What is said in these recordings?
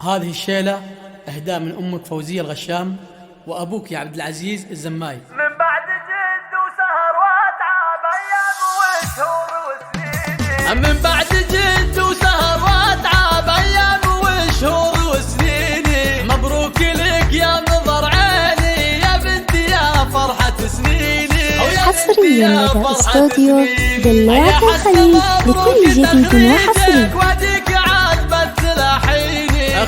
هذه الشيلة إهداء من أمك فوزية الغشام وأبوك يا عبد العزيز الزماي. من بعد جد وسهر واتعب أيام وشهور وسنين، من بعد جد وسهر واتعب أيام وشهور وسنين. مبروك لك يا نظر عيني يا بنتي يا فرحة سنيني. حصريا لدى استوديو دلوعة الخليل لكل جديد وحصري.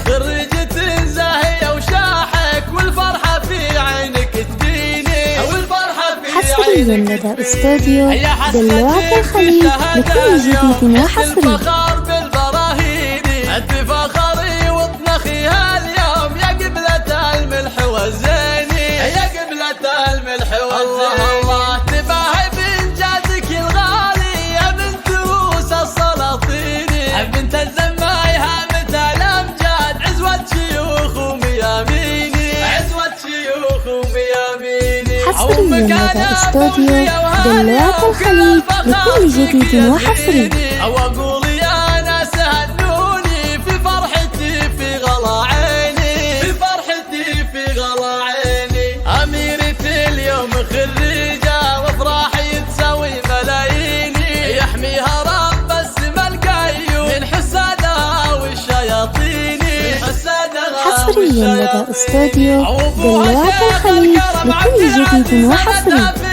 خرجت زاهية وشاحك والفرحة في عينك تبيني، والفرحة في حصريا لدى استوديو دلوعة الخليل لكل جديد وحصري. الفخر بالبراهين انت فخري وطنخي هاليوم يا قبلة الملح والزيني، يا قبلة الملح والزيني. الله تباهي بإنجازك الغالي يا بنت روس السلاطين، بنت الزماي هامة الأمجاد عزوة شيوخ ومياميني، عزوة شيوخ ومياميني. حصريا لدى استوديو دلوعة الخليل لكل جديد وحصري. أو أقول يا ناس هنوني في فرحتي في غلا عيني، في فرحتي في غلا عيني. أميرتي اليوم خريجة وافراحي تساوي ملاييني، يحميها رب السما القيوم من حسادها والشياطين، من حسادها. حصريا لدى استوديو دلوعة الخليل لكل جديد وحصري.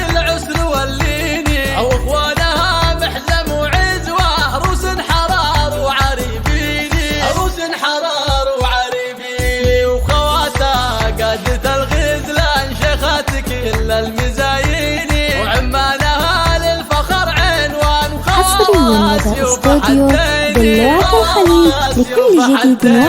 أو إخوانها محزم وعزوة روس حرار وعريبيني، روس حرار وعريبيني. وخواتها قادة الغزلان شيخات كل المزاييني، وعمالها للفخر عنوان. حصريا لدى استوديو دلوعة الخليل لكل جديد